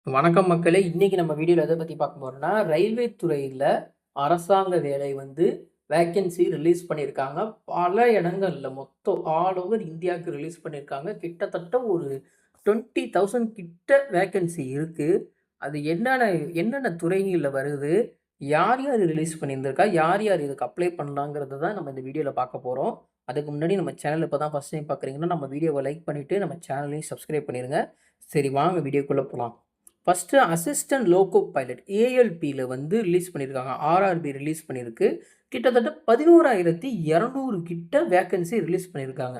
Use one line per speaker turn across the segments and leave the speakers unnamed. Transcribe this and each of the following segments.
வணக்கம் மக்களே! இன்னைக்கு நம்ம வீடியோல எத பத்தி பார்க்க போறோம்னா, ரயில்வே துறையில அரசாங்க வேலை வந்து வேக்கன்சி ரிலீஸ் பண்ணியிருக்காங்க. பல இடங்கள்ல மொத்தம் ஆல் ஓவர் இந்தியாவுக்கு ரிலீஸ் பண்ணியிருக்காங்க. கிட்டத்தட்ட ஒரு 20,000 கிட்ட வேக்கன்சி இருக்கு. அது என்னென்ன துறைகள்ல வருது? யார் யார் ரிலீஸ் பண்ணியிருந்திருக்கா? யார் யார் இதுக்கு அப்ளை பண்ணலாங்கிறத தான் நம்ம இந்த வீடியோல பார்க்க போறோம். அதுக்கு முன்னாடி நம்ம சேனல் இப்ப தான் ஃபர்ஸ்ட் டைம் பார்க்குறீங்கன்னா, நம்ம வீடியோவ லைக் பண்ணிட்டு நம்ம சேனலையும் சப்ஸ்கிரைப் பண்ணிருங்க. சரி வாங்க வீடியோக்குள்ள போலாம். ஃபர்ஸ்ட்டு அசிஸ்டன்ட் லோகோ பைலட் ஏஎல்பில வந்து ரிலீஸ் பண்ணியிருக்காங்க. ஆர்ஆர்பி ரிலீஸ் பண்ணியிருக்கு. கிட்டத்தட்ட 11,200 கிட்ட வேக்கன்சி ரிலீஸ் பண்ணியிருக்காங்க.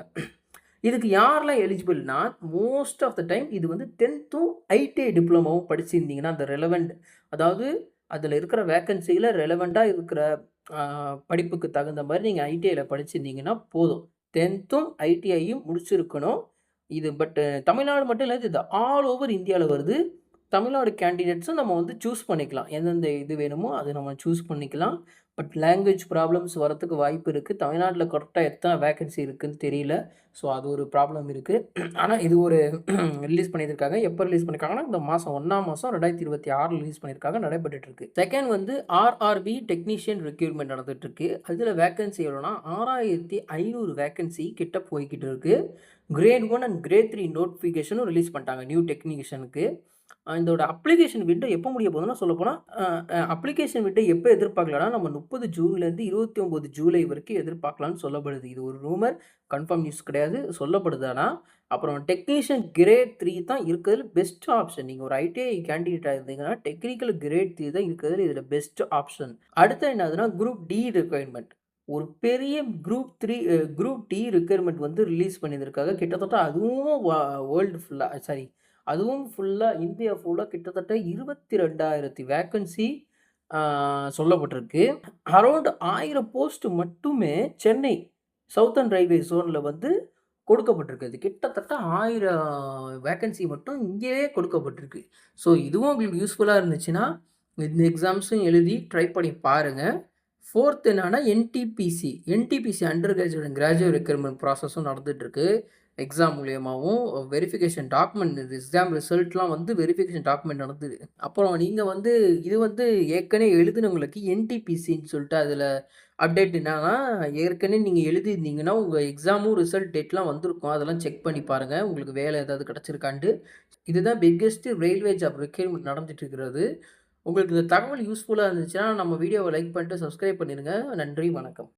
இதுக்கு யாரெல்லாம் எலிஜிபிள்னா, மோஸ்ட் ஆஃப் த டைம் இது வந்து 10த்தும் ஐடிஐ டிப்ளோமாவும் படிச்சிருந்தீங்கன்னா, அந்த ரெலவெண்ட் அதாவது அதில இருக்கிற வேக்கன்சில ரெலவெண்ட்டா இருக்கிற அ படிப்புக்கு தகுந்த மாரி நீங்க ஐடிஐல படிச்சிருந்தீங்கன்னா போதும். 10த்தும் ஐடிஐயும் முடிச்சிருக்கணும். இது தமிழ்நாடு மட்டும் இல்ல. இது ஆல் ஓவர் இந்தியால வருது. தமிழ்நாடு கேண்டிடேட்ஸும் நம்ம வந்து சூஸ் பண்ணிக்கலாம். எந்தெந்த இது வேணுமோ, அத நம்ம சூஸ் பண்ணிக்கலாம். பட் லாங்குவேஜ் ப்ராப்ளம்ஸ் வரதுக்கு வாய்ப்பு இருக்கு. தமிழ்நாட்ல கரெக்ட்டா எத்தன வேக்கன்சி இருக்குன்னு தெரியல. ஸோ அது ஒரு ப்ராப்ளம் இருக்கு. ஆனா இது ஒரு ரிலீஸ் பண்ணியிருக்காங்க. எப்ப ரிலீஸ் பண்ணியிருக்காங்கன்னா, இந்த மாசம் 1ஆம் மாசம் 2026 ரிலீஸ் பண்ணியிருக்காங்க. நடைபெற்றுட்டு இருக்கு. செகண்ட் வந்து ஆர்ஆர்பி டெக்னீஷியன் ரெக்ரூட்மென்ட் நடந்துட்டு இருக்கு. அதுல வேக்கன்சி எவ்வளோனா 6,500 வேக்கன்சி கிட்ட போய்க்கிட்டு இருக்கு. கிரேட் 1 அண்ட் கிரேட் 3 நோட்டிஃபிகேஷனும் ரிலீஸ் பண்ணிட்டாங்க. நியூ டெக்னீஷியனுக்கு. இதோட அப்ளிகேஷன் விண்டோ எப்போ முடிய போகுதுன்னா சொல்லப்போனா, அ அ அப்ளிகேஷன் விண்டோ எப்ப எதிர்பார்க்கலாம்னா, நம்ம 30 ஜூன்லேருந்து 29 ஜூலை வரைக்கும் எதிர்பார்க்கலாம்னு சொல்லப்படுது. இது ஒரு ரூமர், கன்ஃபார்ம் நியூஸ் கிடையாது. சொல்லப்படுது ஆனா. அப்புறம் டெக்னீஷியன் கிரேட் 3 தான் இருக்கிறதுல பெஸ்ட் ஆப்ஷன். நீங்க ஒரு ஐடிஐ கேண்டிடேட்டா இருந்தீங்கன்னா, டெக்னிக்கல் கிரேட் 3 தான் இருக்கிறதுல இதுல பெஸ்ட் ஆப்ஷன். அடுத்து என்னதுன்னா, குரூப் டி ரிக்வயர்மென்ட். ஒரு பெரிய குரூப் டி ரிக்வயர்மென்ட் வந்து ரிலீஸ் பண்ணியிருந்திருக்காங்க. கிட்டத்தட்ட அதுவும் வேர்ல்டு ஃபுல்லா சாரி அதுவும் ஃபுல்லா இந்தியா ஃபுல்லா கிட்டத்தட்ட 22,000 வேக்கன்சி ஆ சொல்லப்பட்டிருக்கு. அரவுண்ட் 1000 போஸ்ட் மட்டுமே சென்னை சவுத்தர்ன் ரயில்வே ஜோன்ல வந்து கொடுக்கப்பட்டிருக்கு. அது கிட்டத்தட்ட 1000 வேக்கன்சி மட்டும் இங்கேயே கொடுக்கப்பட்டிருக்கு. ஸோ இதுவும் உங்களுக்கு யூஸ்ஃபுல்லா இருந்துச்சுன்னா, இந்த எக்ஸாம்ஸும் எழுதி ட்ரை பண்ணி பாருங்க. 4த் என்னன்னா NTPC under graduate and graduate recruitment ப்ராசஸும் நடந்துட்டு இருக்கு. எக்ஸாம் மூலியமாவும் வெரிஃபிகேஷன் டாக்குமெண்ட் எக்ஸாம் ரிசல்ட்லாம் வந்து வெரிஃபிகேஷன் டாக்குமெண்ட் நடந்தது. அப்புறம் நீங்க வந்து இது வந்து ஏற்கனவே எழுதினவங்களுக்கு என்டிபிசின்னு சொல்லிட்டு அதில அப்டேட் என்னன்னா, ஏற்கனவே நீங்க எழுதியிருந்தீங்கன்னா, உங்க எக்ஸாமும் ரிசல்ட் டேட்லாம் வந்திருக்கும். அதெல்லாம் செக் பண்ணி பாருங்க. உங்களுக்கு வேலை ஏதாவது கிடைச்சிருக்கான்ட்டு. இதுதான் பிக்கெஸ்ட் ரயில்வே ஜாப் ரெக்ரூட்மென்ட் நடந்துட்டு இருக்கிறது. உங்களுக்கு இந்த தகவல் யூஸ்ஃபுல்லா இருந்துச்சுன்னா, நம்ம வீடியோவ லைக் பண்ணிட்டு சப்ஸ்கிரைப் பண்ணிருங்க. நன்றி, வணக்கம்.